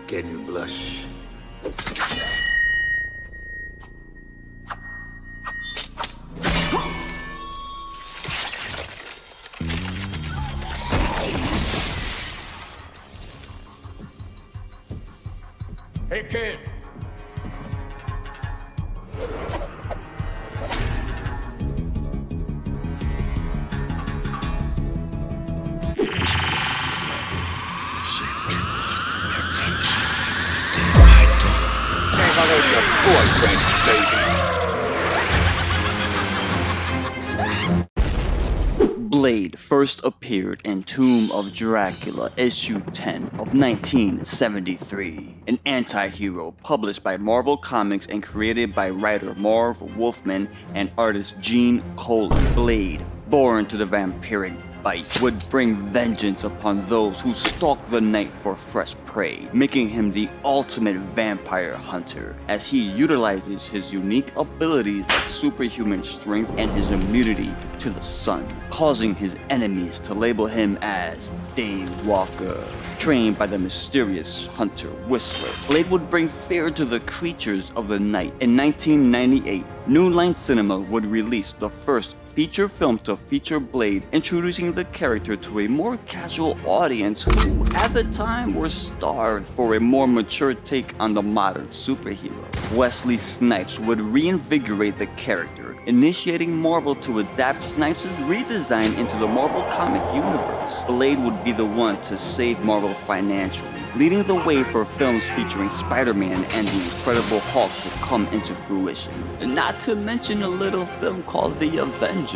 Can you blush? Hey, kid. Blade first appeared in Tomb of Dracula issue 10 of 1973, an anti-hero published by Marvel Comics and created by writer Marv Wolfman and artist Gene Colan. Blade, born to the vampiric bite, would bring vengeance upon those who stalk the night for fresh prey, making him the ultimate vampire hunter, as he utilizes his unique abilities like superhuman strength and his immunity to the sun, causing his enemies to label him as Daywalker. Trained by the mysterious hunter Whistler, Blade would bring fear to the creatures of the night. In 1998, New Line Cinema would release the first feature film to feature Blade, introducing the character to a more casual audience who, at the time, were starved for a more mature take on the modern superhero. Wesley Snipes would reinvigorate the character, initiating Marvel to adapt Snipes' redesign into the Marvel comic universe. Blade would be the one to save Marvel financially, leading the way for films featuring Spider-Man and the Incredible Hulk to come into fruition. Not to mention a little film called The Avengers.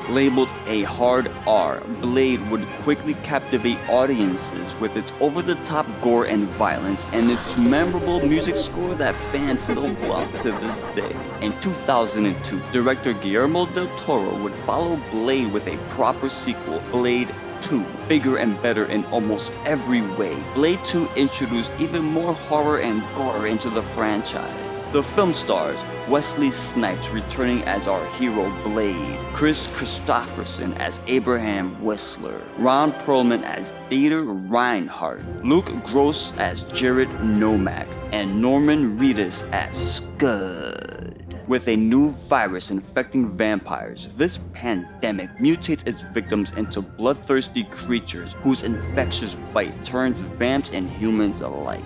Labeled a hard R, Blade would quickly captivate audiences with its over-the-top gore and violence and its memorable music score that fans still love to this day. In 2002, director Guillermo del Toro would follow Blade with a proper sequel, Blade 2, bigger and better in almost every way. Blade 2 introduced even more horror and gore into the franchise. The film stars Wesley Snipes returning as our hero Blade, Chris Christopherson as Abraham Whistler, Ron Perlman as Dieter Reinhardt, Luke Gross as Jared Nomak, and Norman Reedus as Scud. With a new virus infecting vampires, this pandemic mutates its victims into bloodthirsty creatures whose infectious bite turns vamps and humans alike.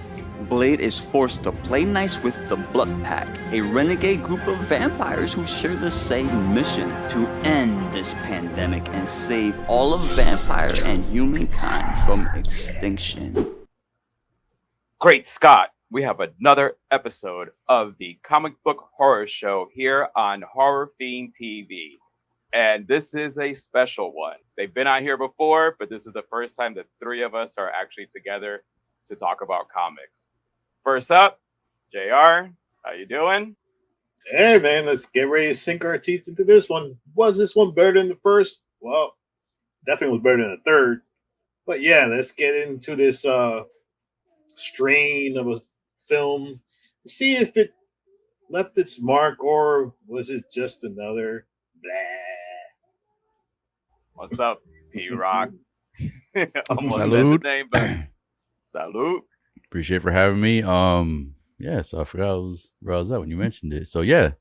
Blade is forced to play nice with the Bloodpack, a renegade group of vampires who share the same mission to end this pandemic and save all of vampire and humankind from extinction. Great Scott! We have another episode of the comic book horror show here on Horror Fiend TV. And this is a special one. They've been on here before, but this is the first time the three of us are actually together to talk about comics. First up, JR, how you doing? Hey, man, let's get ready to sink our teeth into this one. Was this one better than the first? Well, definitely was better than the third. But yeah, let's get into this strain of a film. See if it left its mark or was it just another blah. What's up, P-Rock? Almost said Salute. the name, but salute. Appreciate for having me. Yeah, so I forgot where I was at when you mentioned it. So yeah,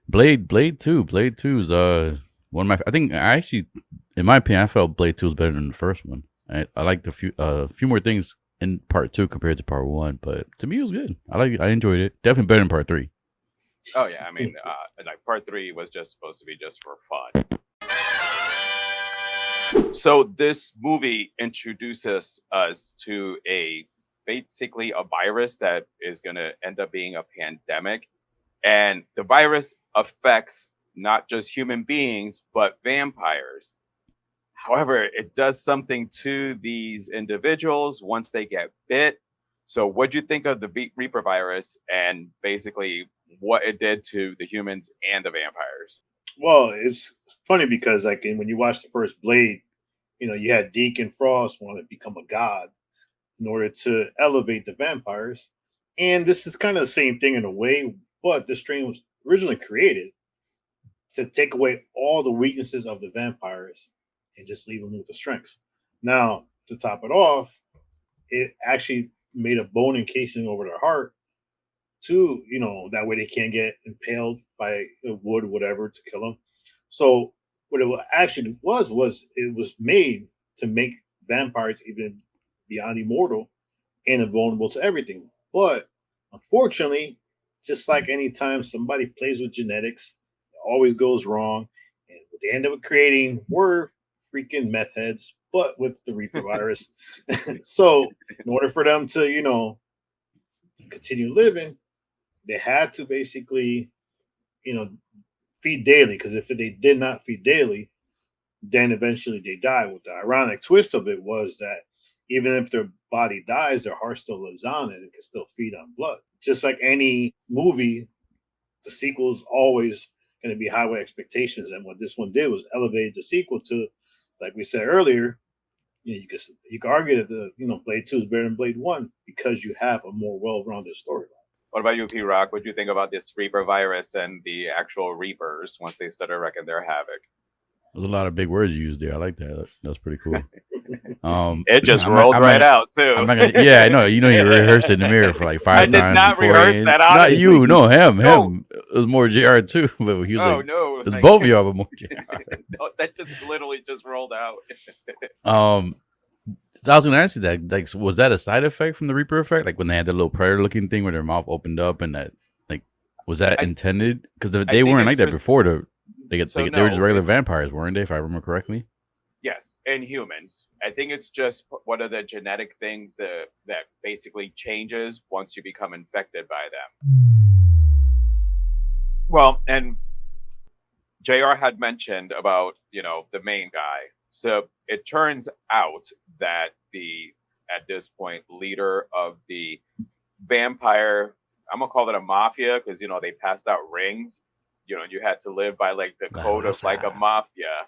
Blade 2 is one of my. I think I actually, in my opinion, I felt Blade 2 was better than the first one. I liked a few more things in part 2 compared to part 1, but to me it was good. I enjoyed it. Definitely better than part 3. Oh yeah, I mean, like part 3 was just supposed to be just for fun. So this movie introduces us to basically a virus that is going to end up being a pandemic. And the virus affects not just human beings, but vampires. However, it does something to these individuals once they get bit. So what do you think of the Reaper virus and basically what it did to the humans and the vampires? Well, it's funny because like when you watch the first Blade, you had Deacon Frost want to become a god in order to elevate the vampires. And this is kind of the same thing in a way, but the strain was originally created to take away all the weaknesses of the vampires and just leave them with the strengths. Now, to top it off, it actually made a bone encasing over their heart to, that way they can't get impaled by wood, whatever, to kill them. So what it actually was it was made to make vampires even beyond immortal and invulnerable to everything. But unfortunately, just like anytime somebody plays with genetics, it always goes wrong. And what they end up creating were freaking meth heads, but with the Reaper virus. So in order for them to, continue living, they had to basically, you know, feed daily. Because if they did not feed daily, then eventually they die. What the ironic twist of it was that even if their body dies, their heart still lives on and it can still feed on blood. Just like any movie, the sequel's always going to be highway expectations. And what this one did was elevate the sequel to, like we said earlier, you could argue that Blade 2 is better than Blade 1 because you have a more well-rounded storyline. What about you, P-Rock? What do you think about this Reaper virus and the actual Reapers once they started wreaking their havoc? There's a lot of big words you used there. I like that. That's pretty cool. It just rolled out too. I'm not gonna. Yeah, I know. You rehearsed it in the mirror for like 5 times. I did not rehearse that. Honestly. Not you. No, him. No. Him. It was more JR too. But he was like, no. It's both of y'all, but more JR. No, that just literally just rolled out. So I was gonna ask you that. Like, was that a side effect from the Reaper effect? Like when they had the little predator-looking thing where their mouth opened up, and that, like, was that intended? Because they weren't like that before. They were just regular vampires, weren't they? If I remember correctly. Yes, and humans. I think it's just one of the genetic things that basically changes once you become infected by them. Well, and JR had mentioned about, the main guy. So it turns out that at this point, leader of the vampire, I'm going to call it a mafia because, they passed out rings. You had to live by like the code of like a mafia.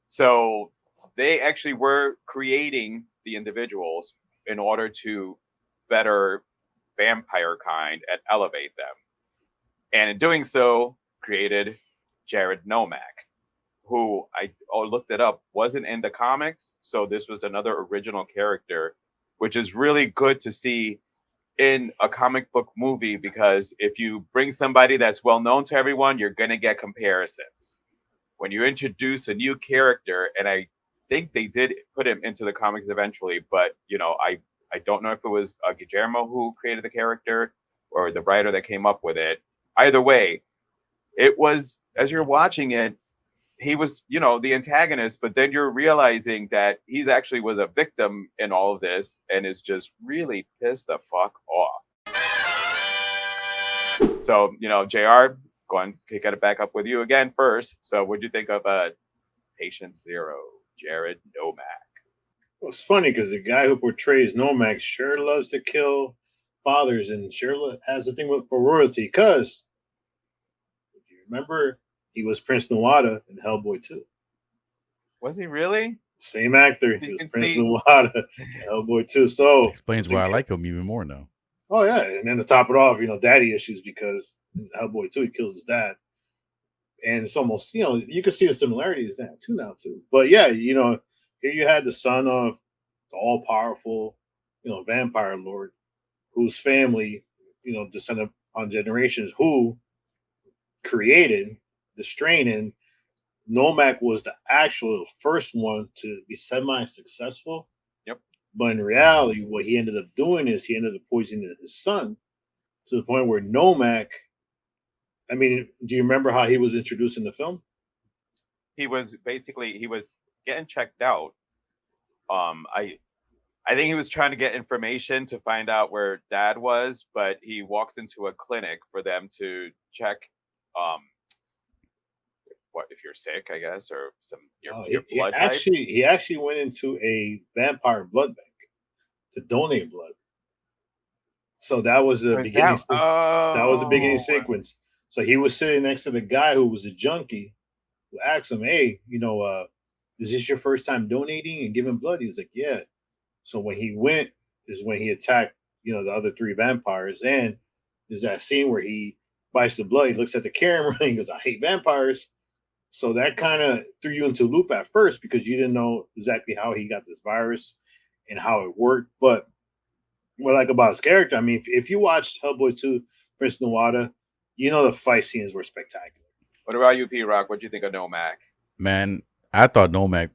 So they actually were creating the individuals in order to better vampire kind and elevate them. And in doing so, created Jared Nomak, who I looked it up, wasn't in the comics. So this was another original character, which is really good to see in a comic book movie, because if you bring somebody that's well known to everyone, you're going to get comparisons. When you introduce a new character, and I think they did put him into the comics eventually, but I don't know if it was Guillermo who created the character or the writer that came up with it. Either way, it was, as you're watching it, he was, the antagonist, but then you're realizing that he's actually was a victim in all of this and is just really pissed the fuck off. So, JR, going to kick it back up with you again first. So what'd you think of Patient Zero, Jared Nomak? Well, it's funny because the guy who portrays Nomak sure loves to kill fathers and sure has a thing for royalty, because if you remember, he was Prince Nuada in Hellboy 2. Was he really? Same actor. He was Prince Nuada in Hellboy 2. So explains why I like him even more now. Oh yeah, and then to top it off, daddy issues, because in Hellboy 2 he kills his dad, and it's almost you can see the similarities in that too. But yeah, here you had the son of the all powerful vampire lord, whose family descended on generations, who created the strain, and Nomak was the actual first one to be semi-successful. Yep. But in reality, what he ended up doing is he ended up poisoning his son to the point where Nomak, I mean, do you remember how he was introduced in the film? He was getting checked out. I think he was trying to get information to find out where dad was, but he walks into a clinic for them to check what if you're sick, I guess, or your blood types. He actually went into a vampire blood bank to donate blood. So that was the beginning. That was the beginning sequence. So he was sitting next to the guy who was a junkie, who asked him, "Hey, is this your first time donating and giving blood?" He's like, "Yeah." So when he went is when he attacked, the other 3 vampires, and there's that scene where he bites the blood. He looks at the camera and he goes, "I hate vampires." So that kind of threw you into a loop at first because you didn't know exactly how he got this virus and how it worked. But what I like about his character. I mean, if you watched Hellboy 2, Prince Nawada, you know the fight scenes were spectacular. What about you, P Rock? What do you think of Nomak? Man, I thought Nomak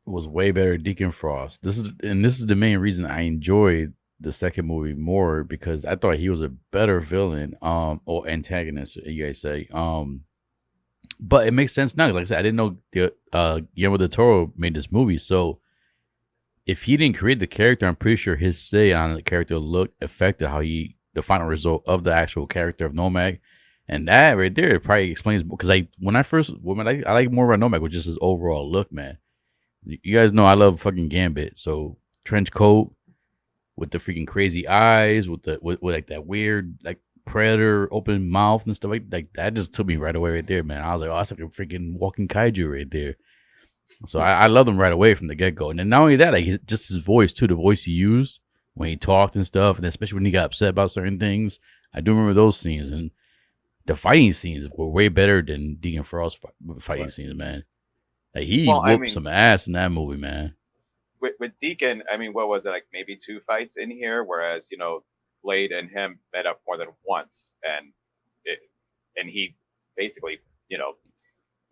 was way better than Deacon Frost. This is the main reason I enjoyed the second movie more, because I thought he was a better villain, or antagonist, you guys say. But it makes sense now. Like I said, I didn't know Guillermo del Toro made this movie, so if he didn't create the character, I'm pretty sure his say on the character look affected how the final result of the actual character of Nomak. And that right there probably explains, because I like more about Nomak with just his overall look, man. You guys know I love fucking Gambit, so trench coat with the freaking crazy eyes, with like that weird like predator open mouth and stuff like that just took me right away right there, man. I was like, oh, that's like a freaking walking kaiju right there. So I love him right away from the get go. And then not only that, like just his voice too, the voice he used when he talked and stuff, and especially when he got upset about certain things. I do remember those scenes, and the fighting scenes were way better than Deacon Frost fighting scenes, man. Like he whooped some ass in that movie, man. With Deacon, I mean, what was it, like maybe 2 fights in here? Whereas, Blade and him met up more than once, and he basically,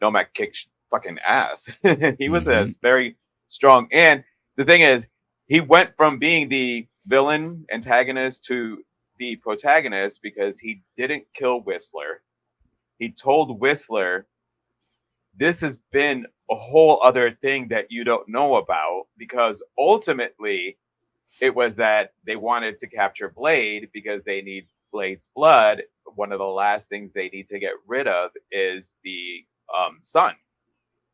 Nomak kicked fucking ass. He was very strong. And the thing is, he went from being the villain antagonist to the protagonist because he didn't kill Whistler. He told Whistler, this has been a whole other thing that you don't know about, because ultimately it was that they wanted to capture Blade because they need Blade's blood. One of the last things they need to get rid of is the sun.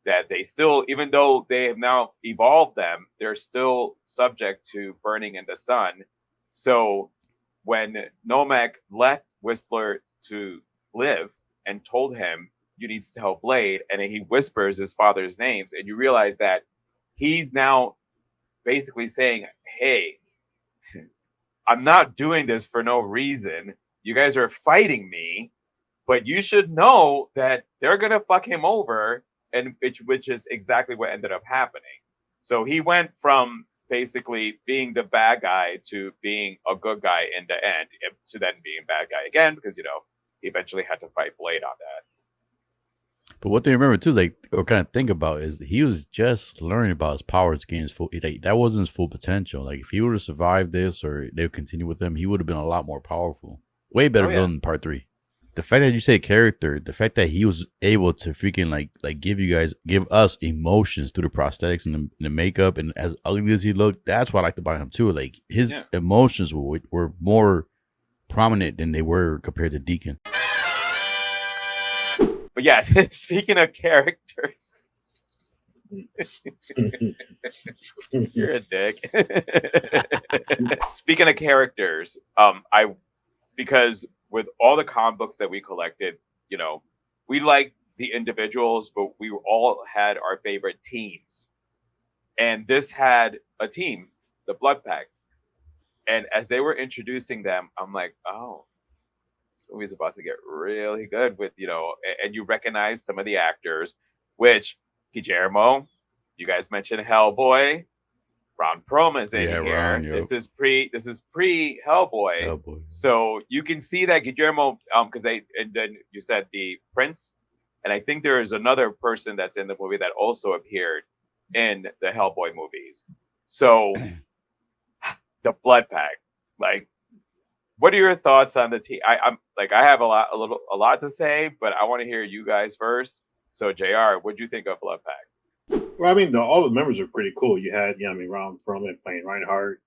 That they still, even though they have now evolved them, they're still subject to burning in the sun. So when Nomak left Whistler to live and told him, you need to tell Blade, and then he whispers his father's names, and you realize that he's now basically saying, hey, I'm not doing this for no reason. You guys are fighting me, but you should know that they're going to fuck him over, and which is exactly what ended up happening. So he went from basically being the bad guy to being a good guy in the end, to then being bad guy again, because, he eventually had to fight Blade on that. But what they remember too, or kind of think about, is he was just learning about his powers, getting his full. That wasn't his full potential. Like if he would have survived this, or they would continue with him, he would have been a lot more powerful. Way better villain than part 3. The fact that you say character, the fact that he was able to freaking like give us emotions through the prosthetics and the makeup, and as ugly as he looked, that's what I liked about him too. Like his emotions were more prominent than they were compared to Deacon. But yes, speaking of characters, you're a dick. Speaking of characters, because with all the comic books that we collected, we liked the individuals, but we all had our favorite teams. And this had a team, the Bloodpack. And as they were introducing them, I'm like, oh, this movie's about to get really good with, and you recognize some of the actors, which Guillermo, you guys mentioned Hellboy. Ron Perlman's in here. Ron, yep. This is pre Hellboy. So you can see that Guillermo, because and then you said the Prince, and I think there is another person that's in the movie that also appeared in the Hellboy movies. So the Bloodpack, like, what are your thoughts on the team? I have a lot to say, but I want to hear you guys first. So JR, what do you think of Bloodpack? Well, I mean, all the members are pretty cool. You had, Ron Perlman playing Reinhardt.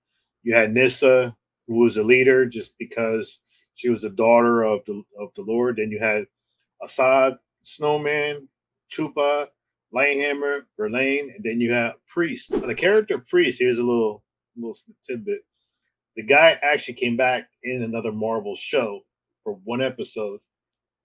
You had Nyssa, who was a leader just because she was the daughter of the Lord. Then you had Assad, Snowman, Chupa, Lighthammer, Verlaine, and then you have Priest. Now, the character Priest, here's a little tidbit. The guy actually came back in another Marvel show for one episode,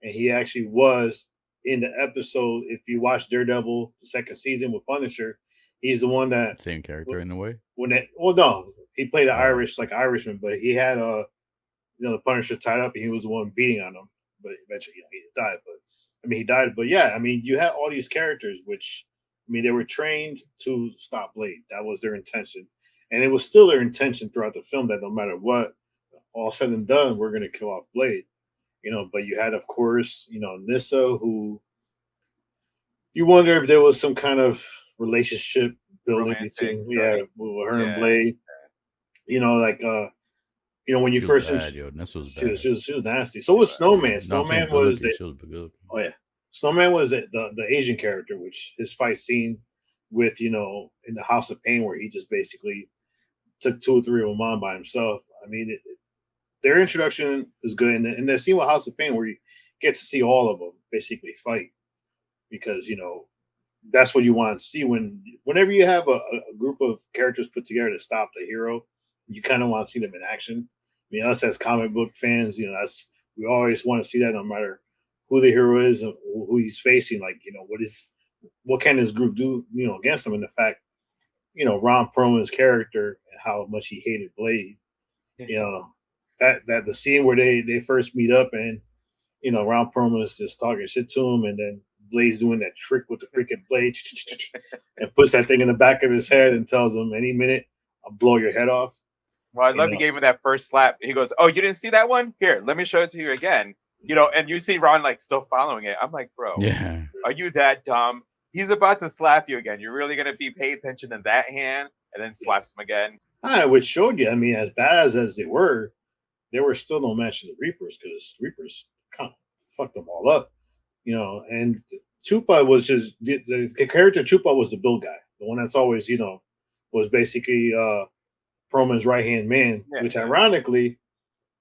and he actually was in the episode. If you watch Daredevil, the second season with Punisher, he's the one that same character in a way. No, he played Irishman, but he had the Punisher tied up, and he was the one beating on him. But eventually, he died. But he died. But yeah, you had all these characters, which they were trained to stop Blade. That was their intention. And it was still their intention throughout the film that no matter what, all said and done, we're going to kill off Blade. But you had, of course, Nyssa, who you wonder if there was some kind of relationship building Romantic, between, with her and Blade. When you She first, was bad, yo. This was she was, bad. she was nasty. So was Snowman. No, I'm Snowman saying was good-looking. She was good. Oh yeah, Snowman was the Asian character, which his fight scene with in the House of Pain, where he just basically took 2 or 3 of them on by himself. I mean, their introduction is good, and the scene with House of Pain where you get to see all of them basically fight, because that's what you want to see whenever you have a group of characters put together to stop the hero. You kind of want to see them in action. I mean, us as comic book fans, we always want to see that no matter who the hero is or who he's facing. Like, what can this group do, against him? And the fact, Ron Perlman's character and how much he hated Blade, that the scene where they first meet up and, Ron Perlman is just talking shit to him, and then Blade's doing that trick with the freaking blade and puts that thing in the back of his head and tells him any minute I'll blow your head off. Well, I love he gave him that first slap. He goes, "Oh, you didn't see that one? Here, let me show it to you again." And you see Ron like still following it. I'm like, bro, are you that dumb? He's about to slap you again. You're really gonna be paying attention to that hand, and then slaps him again. Which showed you, I mean, as bad as they were still no match to the Reapers, because Reapers kind of fucked them all up, And Chupa was just the character. Chupa was the build guy, the one that's always, was basically Perlman's right hand man. Which ironically,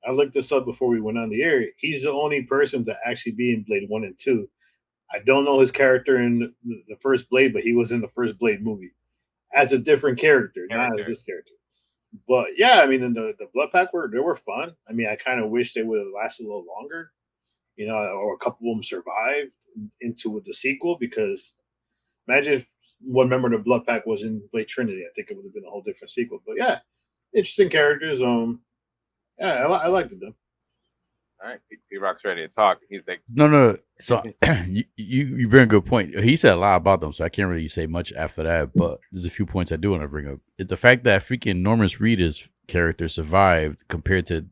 I looked this up before we went on the air. He's the only person to actually be in Blade 1 and 2. I don't know his character in the first Blade, but he was in the first Blade movie as a different character, not as this character. But yeah, I mean, in the Bloodpack they were fun. I mean, I kind of wish they would have lasted a little longer, or a couple of them survived into the sequel, because imagine if one member of the Bloodpack was in Blade Trinity. I think it would have been a whole different sequel. But yeah, interesting characters. I liked them. All right, P-Rock's ready to talk. He's like, no. So you bring a good point. He said a lot about them, so I can't really say much after that. But there's a few points I do want to bring up. It's the fact that freaking Norman Reedus character survived compared to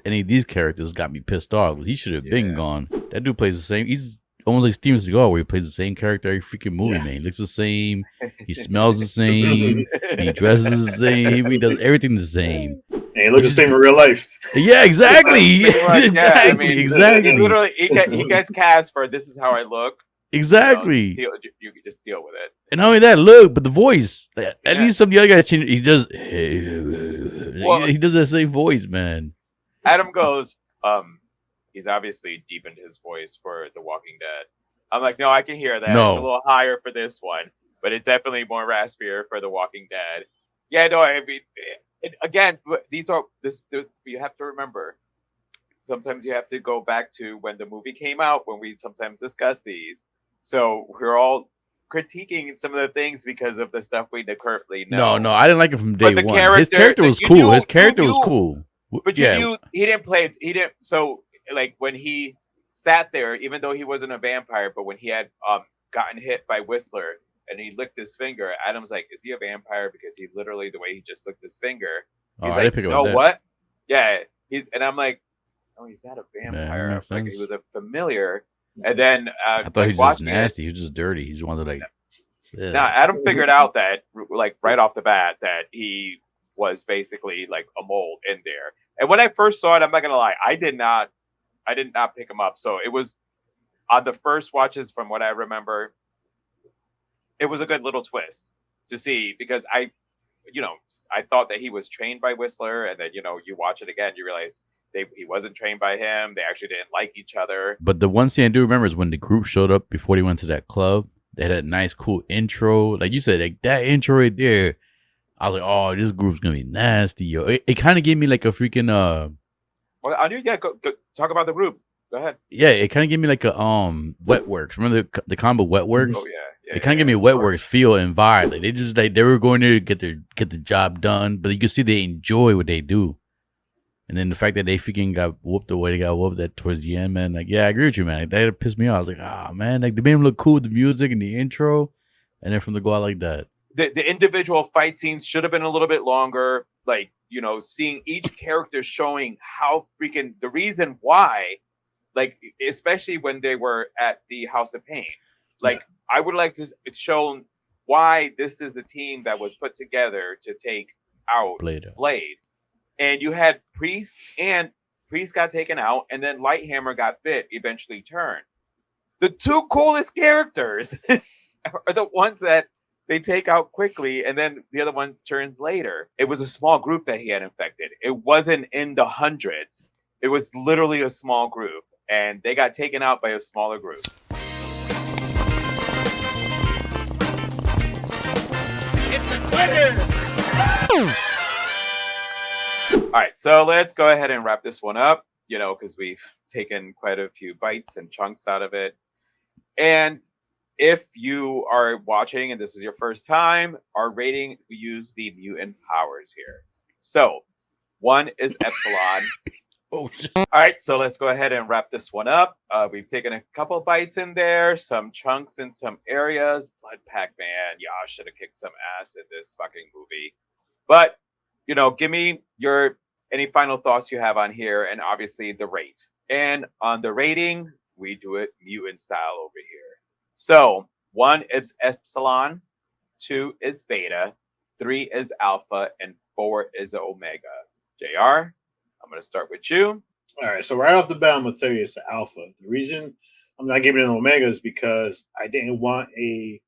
any of these characters got me pissed off. He should have been gone. That dude plays the same. He's almost like Steven Seagal, where he plays the same character every freaking movie, man. He looks the same. He smells the same. He dresses the same. He does everything the same. And he looks the same in real life. Yeah, exactly. Exactly. He literally he gets cast for "This is how I look." Exactly. You can just deal with it. And not only that, look, but the voice. At least some of the other guys change. He does. He does that same voice, man. Adam goes, he's obviously deepened his voice for The Walking Dead. I'm like, no, I can hear that. No. It's a little higher for this one, but it's definitely more raspier for The Walking Dead. Yeah, no, I mean, again, you have to remember. Sometimes you have to go back to when the movie came out, when we sometimes discuss these. So we're all critiquing some of the things because of the stuff we currently know. No, I didn't like it from day one. His character was cool. But he didn't play. He didn't. So like when he sat there, even though he wasn't a vampire, but when he had gotten hit by Whistler and he licked his finger, Adam's like, "Is he a vampire?" Because he literally the way he just licked his finger. He's like, "No, what?" Yeah, and I'm like, "No, he's not a vampire. Like he was a familiar." And then I thought he was just nasty. He was just dirty. He just wanted to like. Yeah. Now Adam figured out that like right off the bat that he was basically like a mole in there. And when I first saw it, I'm not gonna lie, I did not pick him up. So it was on the first watches, from what I remember, it was a good little twist to see, because I thought that he was trained by Whistler, and then you watch it again, you realize he wasn't trained by him. They actually didn't like each other. But the one scene I do remember is when the group showed up before they went to that club. They had a nice, cool intro. Like you said, like that intro right there. I was like, oh, this group's going to be nasty, yo. It kind of gave me like a freaking... Well, I knew, go talk about the group. Go ahead. Yeah, it kind of gave me like a Wetworks. Remember the combo Wetworks? Oh, yeah. It kind of gave me a Wetworks feel and vibe. Like they just they were going there to get the job done, but you can see they enjoy what they do. And then the fact that they freaking got whooped the way they got whooped at towards the end, man. Like, yeah, I agree with you, man. Like, that pissed me off. I was like, man, like they made him look cool with the music and the intro, and then from the go out like that. the individual fight scenes should have been a little bit longer. Like, seeing each character showing how freaking the reason why, like, especially when they were at the House of Pain. Like, I would like to it's shown why this is the team that was put together to take out Blade. And you had Priest got taken out, and then Lighthammer got bit, eventually turned. The two coolest characters are the ones that they take out quickly, and then the other one turns later. It was a small group that he had infected. It wasn't in the hundreds. It was literally a small group, and they got taken out by a smaller group. It's a winner! All right, so let's go ahead and wrap this one up, because we've taken quite a few bites and chunks out of it. And if you are watching and this is your first time, our rating, we use the mutant powers here. So 1 is Epsilon. All right, so let's go ahead and wrap this one up. We've taken a couple bites in there, some chunks in some areas. Bloodpack, man, y'all should have kicked some ass in this fucking movie. But, give me any final thoughts you have on here, and obviously the rate. And on the rating, we do it mutant style over here. So 1 is Epsilon, 2 is Beta, 3 is Alpha, and 4 is Omega. JR, I'm going to start with you. All right, so right off the bat, I'm going to tell you it's the Alpha. The reason I'm not giving it an Omega is because I didn't want a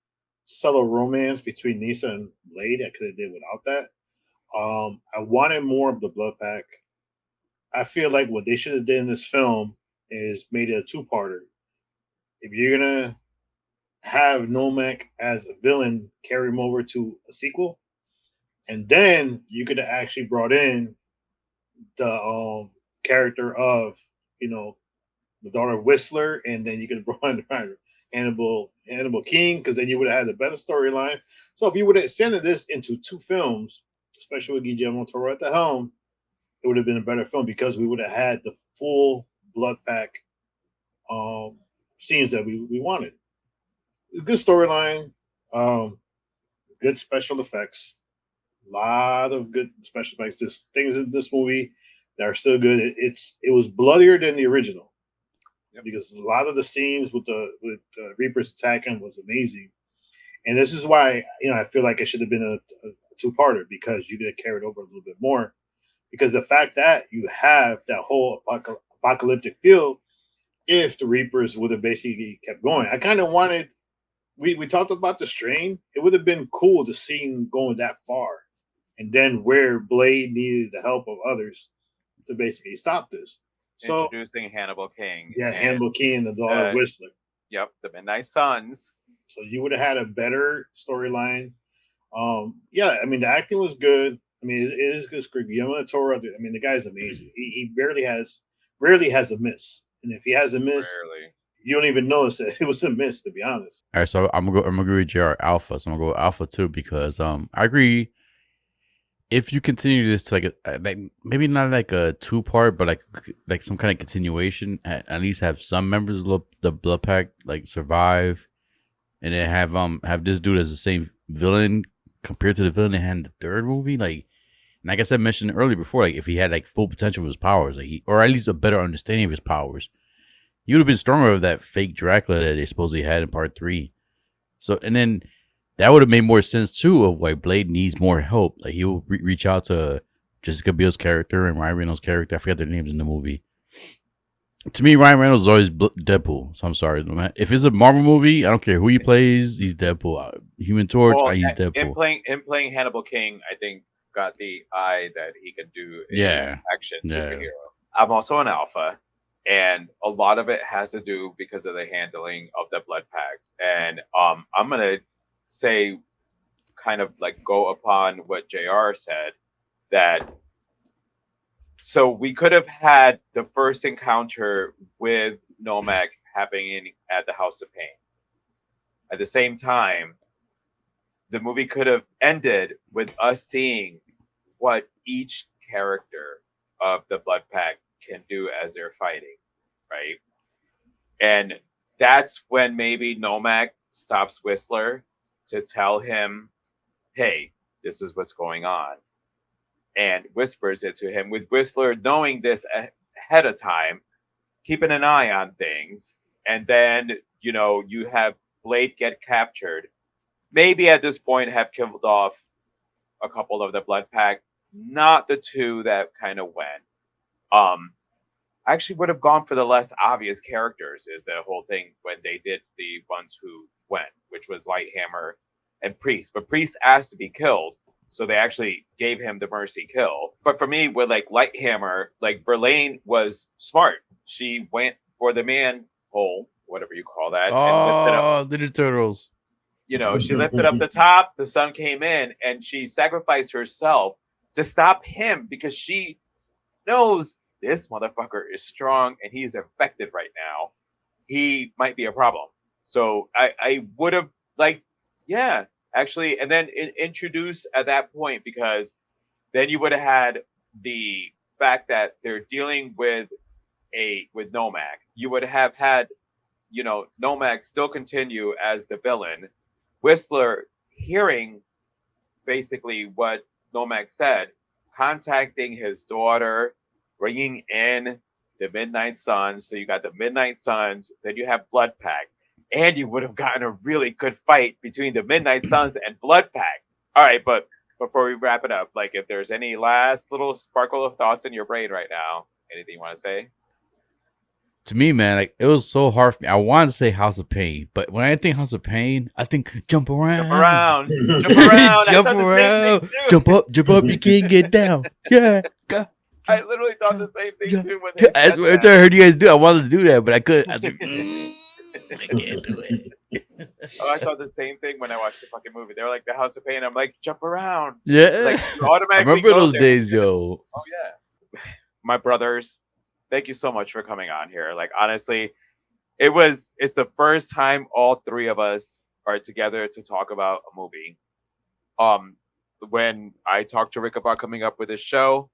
subtle romance between Nyssa and Blade. I could have did without that. I wanted more of the Bloodpack. I feel like what they should have done in this film is made it a two-parter. If you're gonna have Nomak as a villain, carry him over to a sequel, and then you could have actually brought in the character of the daughter of Whistler, and then you could have brought in Hannibal King, because then you would have had a better storyline. So if you would have extended this into 2 films, especially with Guillermo del Toro at the helm, it would have been a better film because we would have had the full Bloodpack scenes that we wanted. Good storyline, good special effects, a lot of good special effects. There's things in this movie that are still good. It was bloodier than the original, because a lot of the scenes with the Reapers attacking was amazing. And this is why I feel like it should have been a two-parter, because you could have carried over a little bit more. Because the fact that you have that whole apocalyptic feel, if the Reapers would have basically kept going, I kind of wanted. We talked about the strain. It would have been cool to see him going that far, and then where Blade needed the help of others to basically stop this. So introducing Hannibal King. Yeah, Hannibal King and the daughter of Whistler. Yep, the Midnight Suns. So you would have had a better storyline. The acting was good. I mean, it is good script. Guillermo del Toro, the guy's amazing. He rarely has a miss, and if he has a miss, you don't even notice that it was a miss, to be honest. All right, so I'm gonna agree with JR Alpha. So I'm gonna go Alpha too, because I agree. If you continue this to like maybe not like a 2-part, but like some kind of continuation, at least have some members of the Bloodpack like survive, and then have this dude as the same villain compared to the villain they had in the 3rd movie. Like I said, mentioned earlier before, like if he had like full potential of his powers, or at least a better understanding of his powers, he would have been stronger of that fake Dracula that they supposedly had in part 3. So, and then that would have made more sense too of why Blade needs more help. Like he'll reach out to Jessica Biel's character and Ryan Reynolds' character. I forget their names in the movie. To me, Ryan Reynolds is always Deadpool. So I'm sorry, if it's a Marvel movie, I don't care who he plays. He's Deadpool. Human Torch, he's Deadpool. Him playing Hannibal King, I think, got the eye that he could do action superhero. I'm also an Alpha, and a lot of it has to do because of the handling of the Bloodpack. And I'm gonna say, kind of like go upon what JR said, that so we could have had the first encounter with Nomak happening at the House of Pain. At the same time, the movie could have ended with us seeing what each character of the Bloodpack can do as they're fighting, right? And that's when maybe Nomak stops Whistler to tell him hey, this is what's going on, and whispers it to him, with Whistler knowing this ahead of time, keeping an eye on things. And then, you have Blade get captured. Maybe at this point have killed off a couple of the Bloodpack, not the two that kind of went. I actually would have gone for the less obvious characters, is the whole thing when they did the ones who went, which was Lighthammer and Priest. But Priest asked to be killed, so they actually gave him the mercy kill. But for me, with like Lighthammer, like Verlaine was smart. She went for the manhole, whatever you call that, and lifted up. The Turtles. She lifted up the top, the sun came in, and she sacrificed herself to stop him because she knows this motherfucker is strong and he's infected right now. He might be a problem. So I would have actually, and then introduce at that point, because then you would have had the fact that they're dealing with Nomak. You would have had, Nomak still continue as the villain. Whistler hearing basically what Nomak said, contacting his daughter, bringing in the Midnight Suns. So you got the Midnight Suns, then you have Bloodpack, and you would have gotten a really good fight between the Midnight Suns and Bloodpack. All right, but before we wrap it up, like if there's any last little sparkle of thoughts in your brain right now, anything you want to say? To me, man, like it was so hard for me. I wanted to say House of Pain, but when I think House of Pain, I think jump around, jump around, jump up, you can't get down. Yeah, I literally thought the same thing too. When I heard you guys do, I wanted to do that, but I couldn't. I was like, I can't do it. I thought the same thing when I watched the fucking movie. They were like the House of Pain. I'm like, jump around. Yeah, like automatically. I remember those days, yo. Oh yeah, my brothers. Thank you so much for coming on here. Like, honestly, it's the first time all three of us are together to talk about a movie. When I talked to Rick about coming up with this show,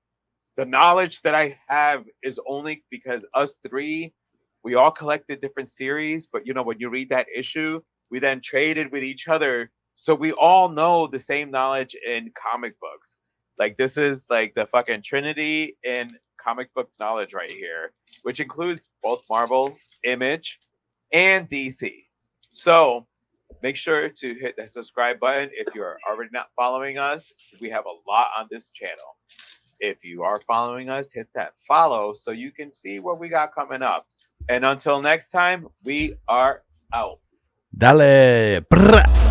the knowledge that I have is only because us three, we all collected different series, but when you read that issue, we then traded with each other. So we all know the same knowledge in comic books. Like, this is like the fucking Trinity in comic book knowledge right here, which includes both Marvel, Image, and DC. So make sure to hit the subscribe button if you're already not following us. We have a lot on this channel. If you are following us, hit that follow so you can see what we got coming up. And until next time, we are out. Dale. Brrr.